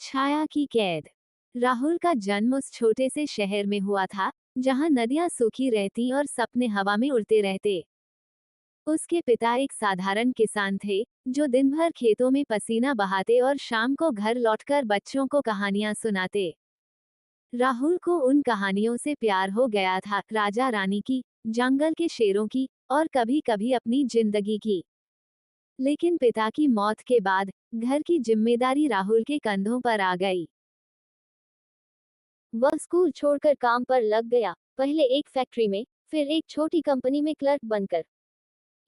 छाया की कैद। राहुल का जन्म उस छोटे से शहर में हुआ था जहां नदियां सूखी रहती और सपने हवा में उड़ते रहते। उसके पिता एक साधारण किसान थे जो दिन भर खेतों में पसीना बहाते और शाम को घर लौटकर बच्चों को कहानियां सुनाते। राहुल को उन कहानियों से प्यार हो गया था, राजा रानी की, जंगल के शेरों की, और कभी कभी अपनी जिंदगी की। लेकिन पिता की मौत के बाद घर की जिम्मेदारी राहुल के कंधों पर आ गई। वह स्कूल छोड़कर काम पर लग गया, पहले एक फैक्ट्री में, फिर एक छोटी कंपनी में क्लर्क बनकर।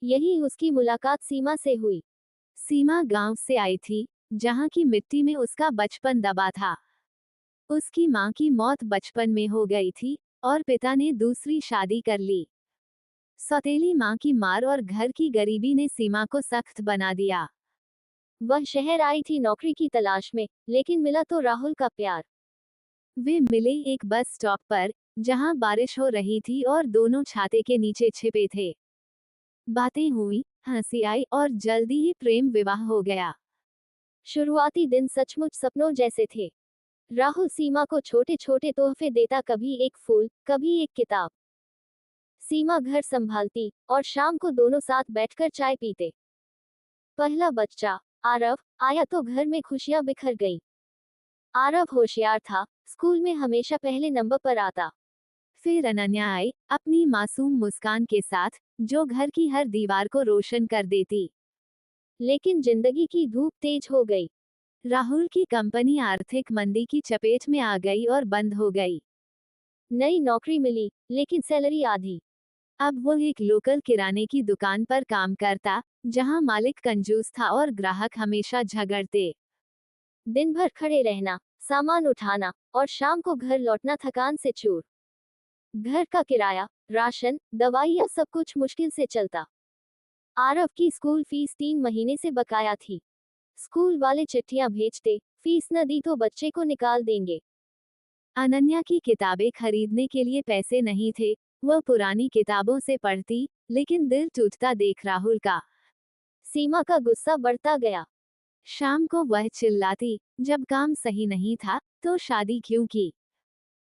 यही उसकी मुलाकात सीमा से हुई। सीमा गांव से आई थी, जहां की मिट्टी में उसका बचपन दबा था। उसकी मां की मौत बचपन में हो गई थी और पिता ने दूसरी शादी कर ली। सौतेली मां की मार और घर की गरीबी ने सीमा को सख्त बना दिया। वह शहर आई थी नौकरी की तलाश में, लेकिन मिला तो राहुल का प्यार। वे मिले एक बस स्टॉप पर, जहां बारिश हो रही थी और दोनों छाते के नीचे छिपे थे। बातें हुई, हंसी आई और जल्दी ही प्रेम विवाह हो गया। शुरुआती दिन सचमुच सपनों जैसे थे। राहुल सीमा को छोटे छोटे तोहफे देता, कभी एक फूल, कभी एक किताब। सीमा घर संभालती और शाम को दोनों साथ बैठकर चाय पीते। पहला बच्चा, आरव, आया तो घर में खुशियां बिखर गई। आरव होशियार था, स्कूल में हमेशा पहले नंबर पर आता। फिर अनन्या आई, अपनी मासूम मुस्कान के साथ, जो घर की हर दीवार को रोशन कर देती। लेकिन जिंदगी की धूप तेज हो गई। राहुल की कंपनी आर्थिक मंदी की चपेट में आ गई और बंद हो गई। नई नौकरी मिली, लेकिन सैलरी आधी। अब वो एक लोकल किराने की दुकान पर काम करता, जहां मालिक कंजूस था और ग्राहक हमेशा झगड़ते। दिन भर खड़े रहना, सामान उठाना, और शाम को घर लौटना थकान से चूर। घर का किराया, राशन, दवाइयाँ सब कुछ मुश्किल से चलता। आरव की स्कूल फीस 3 महीने से बकाया थी। स्कूल वाले चिट्ठियां भेजते, फीस न दी तो बच्चे को निकाल देंगे। अनन्या की किताबें खरीदने के लिए पैसे नहीं थे। वह पुरानी किताबों से पढ़ती, लेकिन दिल टूटता देख राहुल का। सीमा का गुस्सा बढ़ता गया। शाम को वह चिल्लाती, जब काम सही नहीं था तो शादी क्यों की,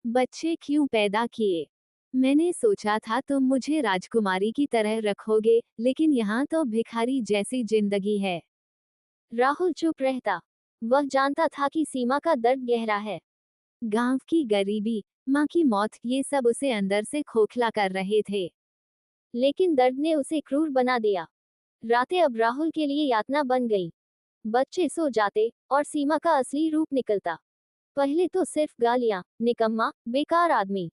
बच्चे क्यों पैदा किए। मैंने सोचा था तुम मुझे राजकुमारी की तरह रखोगे, लेकिन यहाँ तो भिखारी जैसी जिंदगी है। राहुल चुप रहता। वह जानता था कि सीमा का दर्द गहरा है। गांव की गरीबी, माँ की मौत, ये सब उसे अंदर से खोखला कर रहे थे। लेकिन दर्द ने उसे क्रूर बना दिया। रातें अब राहुल के लिए यातना बन गई। बच्चे सो जाते और सीमा का असली रूप निकलता। पहले तो सिर्फ गालियां, निकम्मा, बेकार आदमी।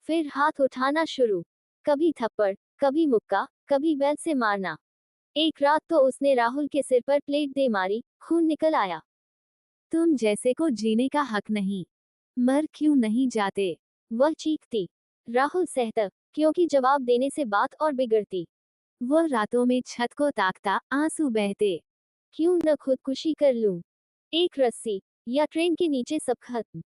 फिर हाथ उठाना शुरू। कभी थप्पड़, कभी मुक्का, कभी बैल से मारना। एक रात तो उसने राहुल के सिर पर प्लेट दे मारी, खून निकल आया। तुम जैसे को जीने का हक नहीं, मर क्यों नहीं जाते। वह चीखती। राहुल सहता, क्योंकि जवाब देने से बात और बिगड़ती। वह रातों में छत को ताकता, आंसू बहते। क्यों न खुदकुशी कर लूं। एक रस्सी, या ट्रेन के नीचे सब खत्म।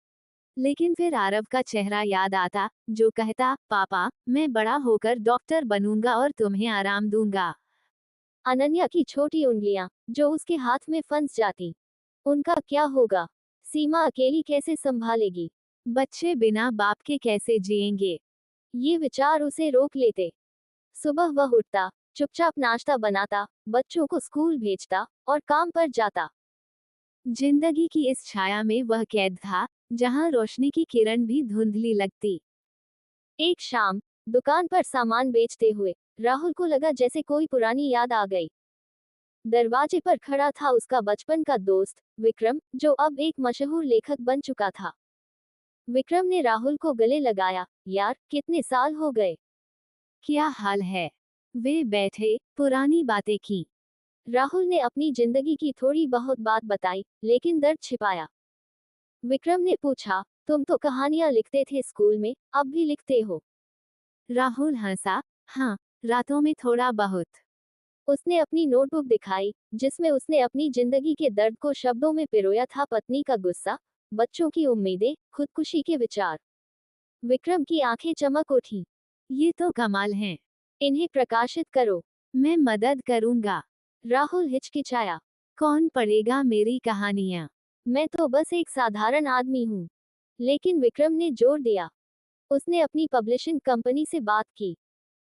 लेकिन फिर आरव का चेहरा याद आता, जो कहता, पापा, मैं बड़ा होकर डॉक्टर बनूंगा और तुम्हें आराम दूंगा। अनन्या की छोटी उंगलियां, जो उसके हाथ में फंस जाती। उनका क्या होगा। सीमा अकेली कैसे संभालेगी। बच्चे बिना बाप के कैसे जिएंगे। ये विचार उसे रोक लेते। सुबह वह उठता, चुपचाप नाश्ता बनाता, बच्चों को स्कूल भेजता, और काम पर जाता। जिंदगी की इस छाया में वह कैद था, जहां रोशनी की किरण भी धुंधली लगती। एक शाम, दुकान पर सामान बेचते हुए, राहुल को लगा जैसे कोई पुरानी याद आ गई। दरवाजे पर खड़ा था उसका बचपन का दोस्त, विक्रम, जो अब एक मशहूर लेखक बन चुका था। विक्रम ने राहुल को गले लगाया। यार, कितने साल हो गए। क्या हाल है। वे बैठे, पुरानी बातें की। राहुल ने अपनी जिंदगी की थोड़ी बहुत बात बताई, लेकिन दर्द छिपाया। विक्रम ने पूछा, तुम तो कहानियां लिखते थे स्कूल में, अब भी लिखते हो। राहुल हंसा, हाँ, रातों में थोड़ा बहुत। उसने अपनी नोटबुक दिखाई, जिसमें उसने अपनी जिंदगी के दर्द को शब्दों में पिरोया था, पत्नी का गुस्सा, बच्चों की उम्मीदें, खुदकुशी के विचार। विक्रम की आंखें चमक उठी। ये तो कमाल है। इन्हें प्रकाशित करो। मैं मदद करूंगा। राहुल हिचकिचाया। कौन पढ़ेगा मेरी कहानियां। मैं तो बस एक साधारण आदमी हूँ। लेकिन विक्रम ने जोर दिया। उसने अपनी पब्लिशिंग कंपनी से बात की।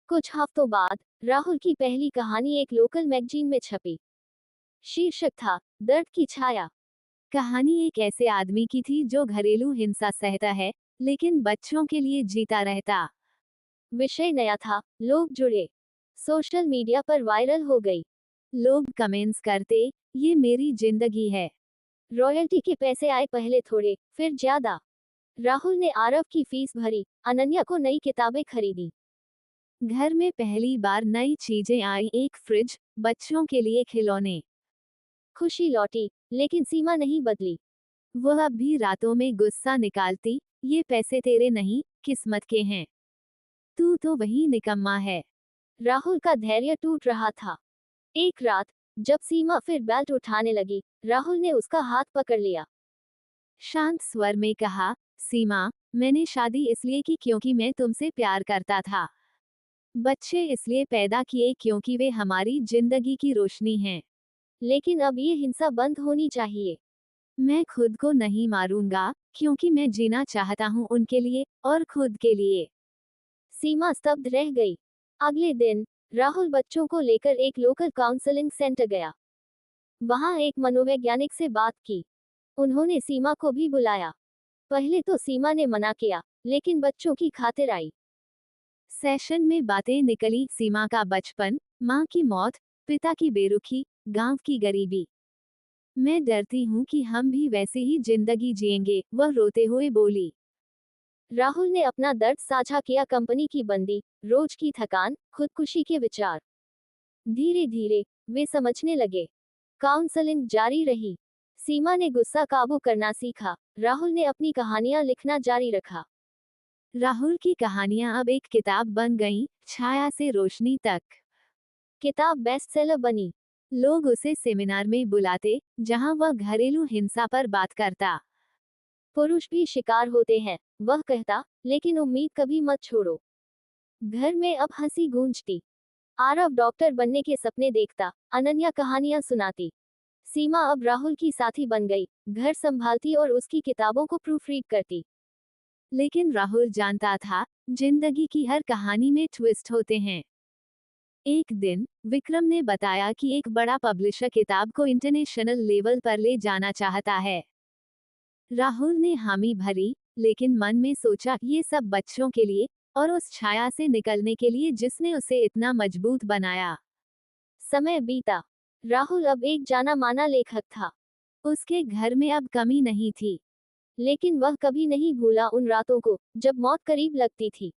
कुछ हफ्तों बाद राहुल की पहली कहानी एक लोकल मैगजीन में छपी। शीर्षक था दर्द की छाया। कहानी एक ऐसे आदमी की थी जो घरेलू हिंसा सहता है, लेकिन बच्चों के लिए जीता रहता। विषय नया था, लोग जुड़े। सोशल मीडिया पर वायरल हो गई। लोग कमेंट्स करते, ये मेरी जिंदगी है। रॉयल्टी के पैसे आए, पहले थोड़े, फिर ज्यादा। राहुल ने आरव की फीस भरी, अनन्या को नई किताबें खरीदी। घर में पहली बार नई चीजें आई, एक फ्रिज, बच्चों के लिए खिलौने। खुशी लौटी, लेकिन सीमा नहीं बदली। वह अब भी रातों में गुस्सा निकालती, ये पैसे तेरे नहीं, किस्मत के हैं। तू तो वही निकम्मा है। राहुल का धैर्य टूट रहा था। एक रात, जब सीमा फिर बेल्ट उठाने लगी, राहुल ने उसका हाथ पकड़ लिया। शांत स्वर में कहा, सीमा, मैंने शादी इसलिए की क्योंकि मैं तुमसे प्यार करता था। बच्चे इसलिए पैदा किए क्योंकि वे हमारी जिंदगी की रोशनी हैं। लेकिन अब ये हिंसा बंद होनी चाहिए। मैं खुद को नहीं मारूंगा, क्योंकि मैं जीना चाहता हूं उनके लिए और खुद के लिए। सीमा स्तब्ध रह गई। अगले दिन राहुल बच्चों को लेकर एक लोकल काउंसलिंग सेंटर गया। वहां एक मनोवैज्ञानिक से बात की। उन्होंने सीमा को भी बुलाया। पहले तो सीमा ने मना किया, लेकिन बच्चों की खातिर आई। सेशन में बातें निकली, सीमा का बचपन, माँ की मौत, पिता की बेरुखी, गांव की गरीबी। मैं डरती हूँ कि हम भी वैसे ही जिंदगी जिएंगे, वह रोते हुए बोली। राहुल ने अपना दर्द साझा किया, कंपनी की बंदी, रोज की थकान, खुदकुशी के विचार। धीरे धीरे वे समझने लगे। काउंसलिंग जारी रही। सीमा ने गुस्सा काबू करना सीखा। राहुल ने अपनी कहानियां लिखना जारी रखा। राहुल की कहानियां अब एक किताब बन गईं, छाया से रोशनी तक। किताब बेस्टसेलर बनी। लोग उसे सेमिनार में बुलाते, जहां वह घरेलू हिंसा पर बात करता। पुरुष भी शिकार होते हैं, वह कहता, लेकिन उम्मीद कभी मत छोड़ो। घर में अब हंसी गूंजती। आरव डॉक्टर बनने के सपने देखता, अनन्या कहानियां सुनाती। सीमा अब राहुल की साथी बन गई, घर संभालती और उसकी किताबों को प्रूफ रीड करती। लेकिन राहुल जानता था, जिंदगी की हर कहानी में ट्विस्ट होते हैं। एक दिन विक्रम ने बताया कि एक बड़ा पब्लिशर किताब को इंटरनेशनल लेवल पर ले जाना चाहता है। राहुल ने हामी भरी, लेकिन मन में सोचा, ये सब बच्चों के लिए, और उस छाया से निकलने के लिए जिसने उसे इतना मजबूत बनाया। समय बीता। राहुल अब एक जाना माना लेखक था। उसके घर में अब कमी नहीं थी। लेकिन वह कभी नहीं भूला उन रातों को, जब मौत करीब लगती थी।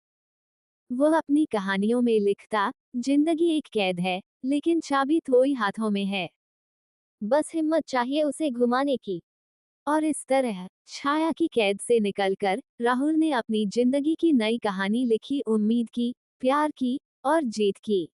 वह अपनी कहानियों में लिखता, जिंदगी एक कैद है, लेकिन चाबी थोड़ी हाथों में है। बस हिम्मत चाहिए उसे घुमाने की। और इस तरह छाया की कैद से निकलकर राहुल ने अपनी जिंदगी की नई कहानी लिखी, उम्मीद की, प्यार की और जीत की।